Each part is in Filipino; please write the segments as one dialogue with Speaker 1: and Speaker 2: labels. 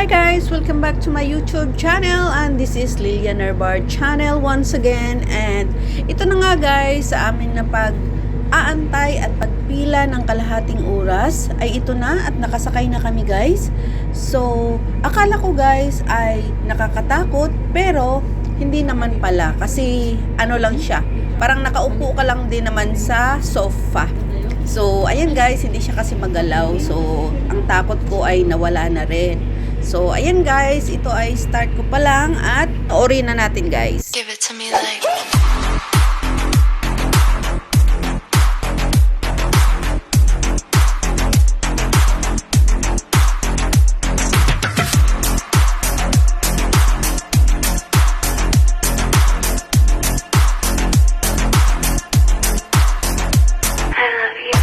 Speaker 1: Hi guys! Welcome back to my YouTube channel, and this is Lilian Nerbar channel once again. And ito na nga guys, sa amin na pag-aantay at pagpila ng kalahating oras ay ito na at nakasakay na kami guys. So, akala ko guys ay nakakatakot, pero hindi naman pala kasi ano lang siya, parang nakaupo ka lang din naman sa sofa. So, ayan guys, hindi siya kasi magalaw. So, ang takot ko ay nawala na rin. So, ayan guys, ito ay start ko pa lang at noorin na natin guys.
Speaker 2: Give it to me like I love you.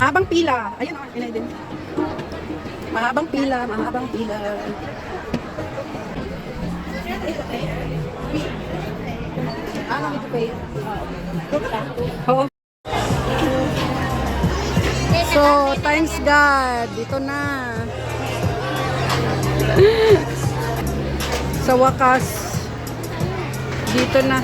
Speaker 1: Mahabang pila. Ayun o, yun din. Mahabang pila, mahabang pila. Ano ito pay? Oo. So, thanks God. Dito na. Sa wakas. Dito na.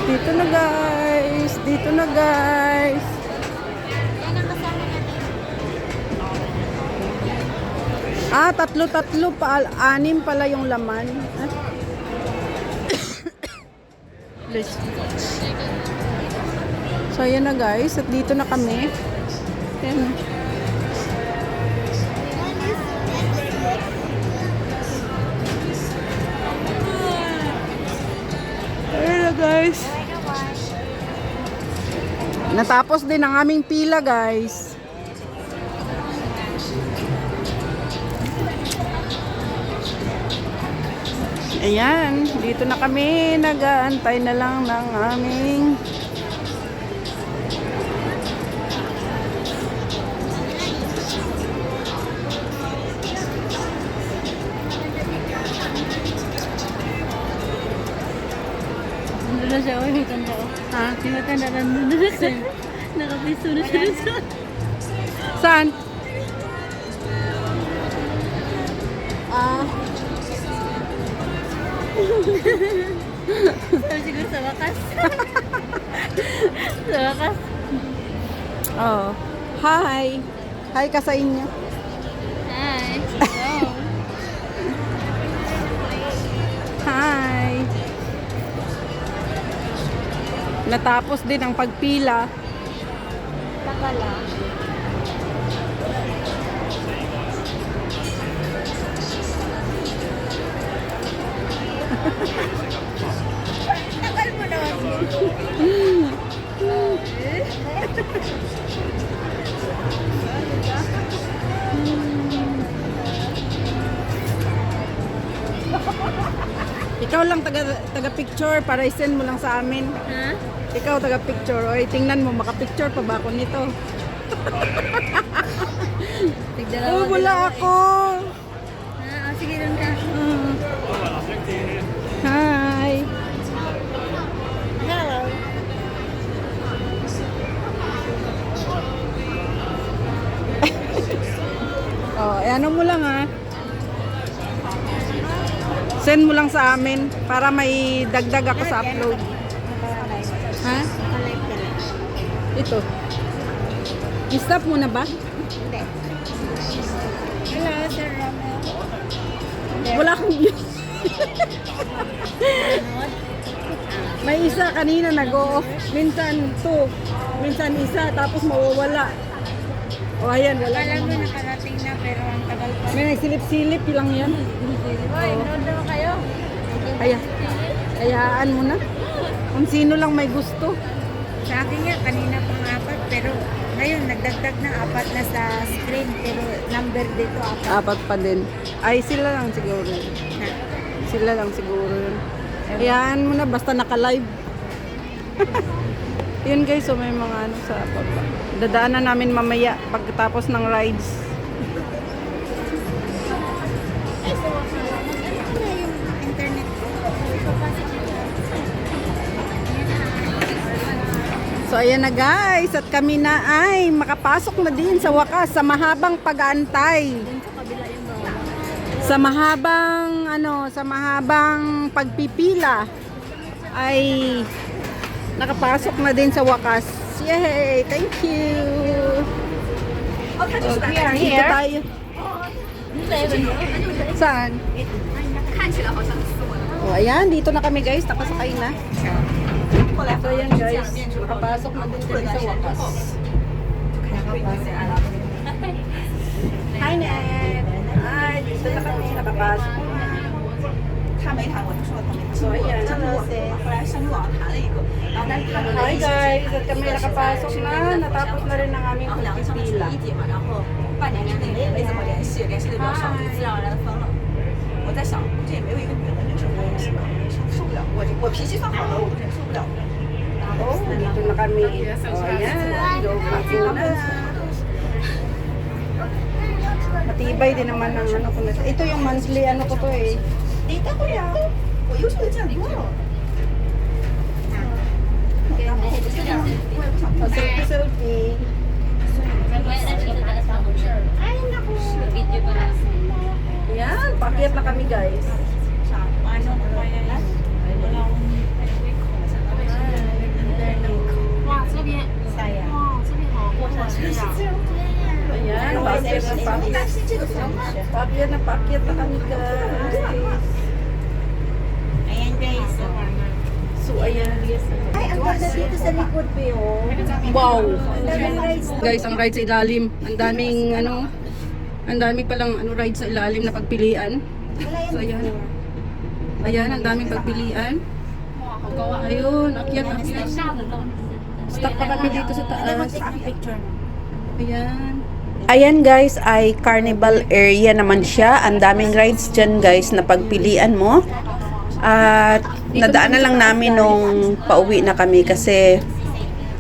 Speaker 1: Dito na guys. Dito na guys. Ah, tatlo pa, anim pala yung laman. So ayan na guys, at dito na kami. Ayan. Ayan na guys. Natapos din ang aming pila guys. Ayan, dito na kami, nag-aantay na lang ng aming
Speaker 3: Nandun na siya, may tanda ko.
Speaker 1: ha?
Speaker 3: May matanda na nandun na siya. Nakapiso na siya dun sa...
Speaker 1: Saan? Ah,
Speaker 3: Sabi siguro sa wakas. Sa wakas.
Speaker 1: oh. Hi. Hi ka sa inyo.
Speaker 3: Hi. Hello.
Speaker 1: Hi. Natapos din ang pagpila.
Speaker 3: Taka lang. Takal mo naman.
Speaker 1: Ikaw lang taga picture para i-send mo lang sa amin.
Speaker 3: Ha?
Speaker 1: Ikaw taga picture. Oy, tingnan mo, maka-picture pa ba ako nito?
Speaker 3: Tigdalawa.
Speaker 1: Oh, wala ako.
Speaker 3: Ha? Sige lang ka.
Speaker 1: Hi.
Speaker 3: Hello.
Speaker 1: Oh, ano mo lang ha. Send mo lang sa amin para may dagdag ako sa upload. Ha?
Speaker 3: Nakalive ka lang.
Speaker 1: Ito. I-stop mo na ba?
Speaker 3: Hindi. Hello, Sir Romel.
Speaker 1: Wala akong view.
Speaker 3: Nanood?
Speaker 1: May isa kanina nag-off. Minsan 2. Minsan isa. Tapos mawawala. O ayan, wala
Speaker 3: Alam mo,
Speaker 1: naman.
Speaker 3: nakarating na pero ang tagal pa.
Speaker 1: May nagsilip-silip lang yan.
Speaker 3: Hoy, nood naman kayo.
Speaker 1: Hayaan mo na. Kung sino lang may gusto.
Speaker 3: Sa akin nga, kanina pang 4, pero ngayon, nagdagdag ng 4 na sa screen, pero number dito 4.
Speaker 1: Apat pa din. Ay, sila lang siguro.
Speaker 3: Na.
Speaker 1: Sila lang siguro yun. Hayaan mo na, basta naka-live. Yun guys, so may mga ano sa baba. Dadaanan namin mamaya pagkatapos ng rides.
Speaker 3: Ano yung internet
Speaker 1: So ayan na guys, at kami na ay makapasok na din sa wakas sa mahabang pag-aantay. Sa mahabang pagpipila ay nakapasok na din sa wakas. Yay! Thank you! Okay, dito tayo. Saan? Oh, ayan, dito na kami guys, nakasakay na. So ayan guys, nakapasok na din kami sa wakas. Hi Ned! Hi, dito na kami, nakapasok na. So ayan, hi guys, at kami nakapasok na, natapos na rin ang aming pagpipila.
Speaker 4: 半年之内也没怎么联系，联系的比较少，就自然而然地分了。我在想，这也没有一个女的女生关系吧，受不了。我脾气算好的，我都忍受不了。
Speaker 1: Oh, dito na kami. Oh, ayan. Joke na. Matibay din naman ang ano ko na. Ito yung monthly ano ko to eh.
Speaker 4: 你待会呀，我优秀的见多了。
Speaker 1: Oh, selfie. Ayan, pakyat na kami guys. Ayan, pakyat na pakyat. Pakyat na pakyat na kami guys.
Speaker 3: Ayan guys.
Speaker 1: So ayan.
Speaker 3: Ay, ang ganda dito sa likod po yun.
Speaker 1: Wow! Guys, ang ride sa ilalim. Ang daming ang dami palang ride sa ilalim na pagpilian. So ayan. Ayan, ang daming pagpilian. Ayun, akyat. Stuck pa kami dito sa taas. Ayan. Ayan guys, ay carnival area naman siya. Ang daming rides dyan guys na pagpilian mo. At nadaanan lang namin nung pauwi na kami kasi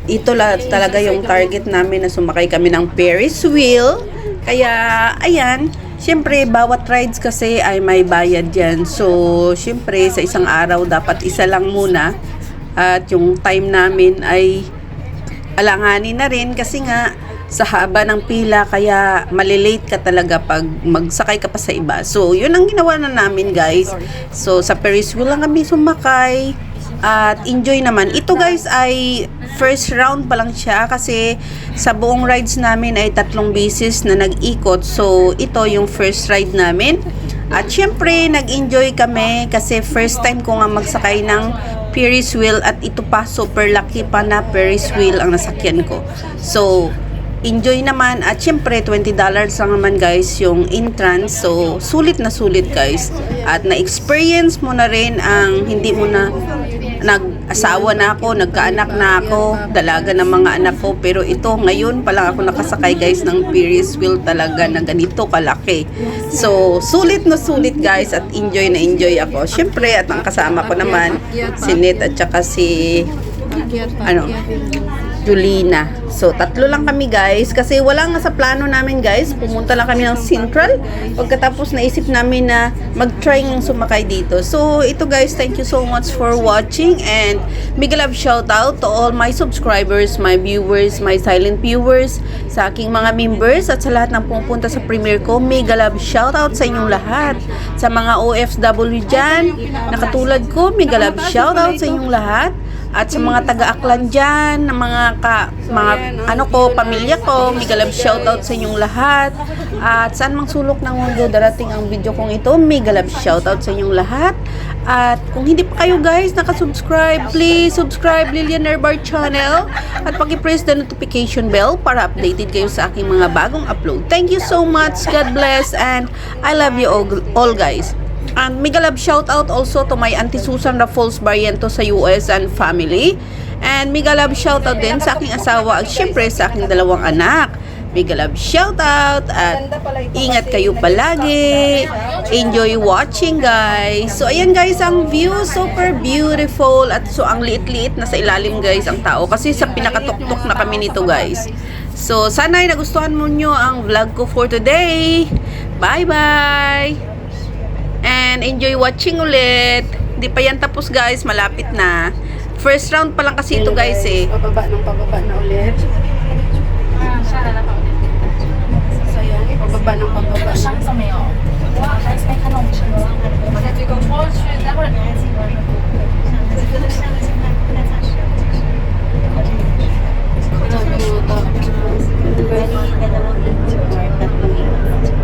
Speaker 1: ito talaga yung target namin na sumakay kami ng Ferris wheel. Kaya ayan, syempre bawat rides kasi ay may bayad yan. So syempre sa isang araw dapat isa lang muna. At yung time namin ay alanganin na rin kasi nga sa haba ng pila kaya malilate ka talaga pag magsakay ka pa sa iba. So, yun ang ginawa na namin guys. So, sa Ferris wheel lang kami sumakay at enjoy naman. Ito guys ay first round pa lang siya kasi sa buong rides namin ay 3 beses na nag-ikot. So, ito yung first ride namin. At syempre, nag-enjoy kami kasi first time ko nga magsakay ng Ferris wheel at ito pa, super lucky pa na Ferris wheel ang nasakyan ko. So, enjoy naman at syempre $20 lang naman guys yung entrance. So sulit na sulit guys at na-experience mo na rin ang hindi mo na nag-asawa na ako, nagkaanak na ako, dalaga ng mga anak ko, pero ito ngayon pa lang ako nakasakay guys ng Ferris wheel talaga na ganito kalaki. So sulit na sulit guys at enjoy na enjoy ako syempre at ang kasama ko naman si Ned at saka si Julina. So, 3 lang kami guys. Kasi wala nga sa plano namin guys. Pumunta lang kami ng Central. Pagkatapos naisip namin na mag-try ng sumakay dito. So, ito guys, thank you so much for watching. And mega love shout out to all my subscribers, my viewers, my silent viewers, sa aking mga members, at sa lahat ng pumupunta sa premiere ko. Mega love shout out sa inyong lahat. Sa mga OFW dyan, na katulad ko, mega love shout out sa inyong lahat. At sa mga taga-Aklan dyan, mga pamilya ko, mega love shoutout sa inyong lahat. At saan mang sulok ng mundo darating ang video kong ito, mega love shoutout sa inyong lahat. At kung hindi pa kayo guys nakasubscribe, please subscribe Lilian Nerbar channel. At paki-press the notification bell para updated kayo sa aking mga bagong upload. Thank you so much, God bless, and I love you all guys. And mega love shout out also to my Auntie Susan Raffles Barriento sa US and family. And mega love shout out din sa aking asawa at syempre sa aking 2 anak. Mega love shout out at ingat kayo palagi. Enjoy watching guys. So ayan guys, ang view super beautiful at so ang liit-liit na sa ilalim guys ang tao kasi sa pinakatuktok na kami nito guys. So sana ay nagustuhan mo nyo ang vlog ko for today. Bye bye! And enjoy watching ulit. Di pa yan tapos guys, malapit na. First round pa lang kasi ito guys eh.
Speaker 5: Pababa na ulit. So yan, pababa na.
Speaker 4: 上色没有？哇，还没看到我们身上。我在最高处。我去，待会儿。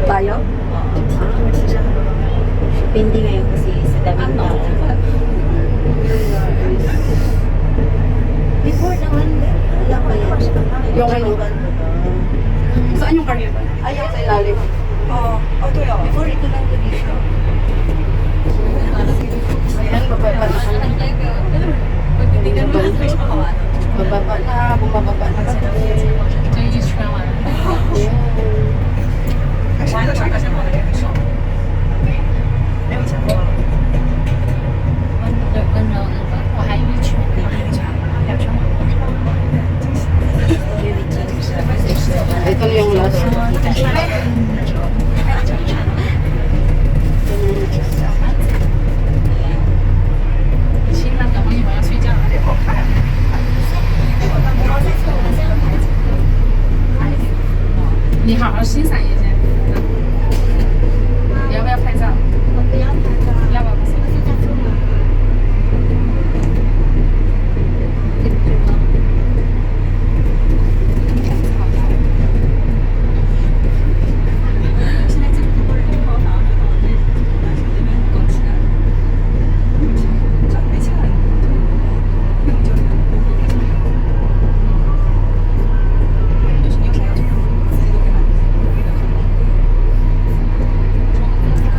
Speaker 5: Tayo?
Speaker 3: Depende ngayon kasi sa damit na. Before naman, wala pa yan.
Speaker 5: Yung ano? Saan yung carnival? Ayaw sa ilalim.
Speaker 4: 哦哦，对哦。
Speaker 3: Before ito lang ito dito.
Speaker 5: Ayan, bababa na kami.
Speaker 4: 非常好玩的。
Speaker 5: Bababa na, bumababa na kami.
Speaker 4: 这一圈完了。 还是那个转个身跑的也很爽。没有以前多了。
Speaker 3: 温柔的吧，我还有一圈。
Speaker 4: 两圈吗？
Speaker 5: Ito na yung last.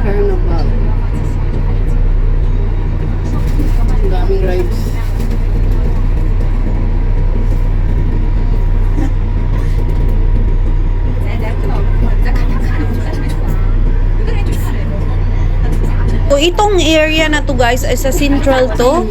Speaker 5: Carnival. Ang daming rides.
Speaker 1: So, itong area na to guys ay sa central to,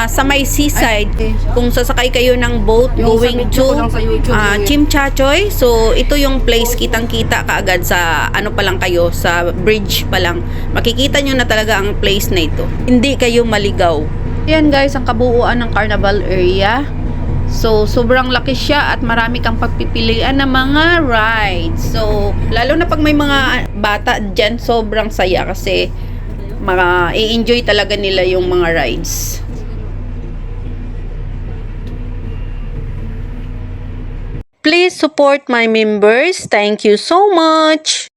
Speaker 1: sa may seaside. Kung sasakay kayo ng boat
Speaker 5: Yung
Speaker 1: going
Speaker 5: sa video ko
Speaker 1: to
Speaker 5: lang sa YouTube, yun.
Speaker 1: Chimchachoy. So, ito yung place kitang-kita kaagad sa ano pa lang kayo, sa bridge pa lang. Makikita nyo na talaga ang place na ito. Hindi kayo maligaw. Ayan guys, ang kabuuan ng carnival area. So, sobrang laki siya at marami kang pagpipilian ng mga rides. So, lalo na pag may mga bata dyan, sobrang saya kasi i-enjoy talaga nila yung mga rides. Please support my members. Thank you so much.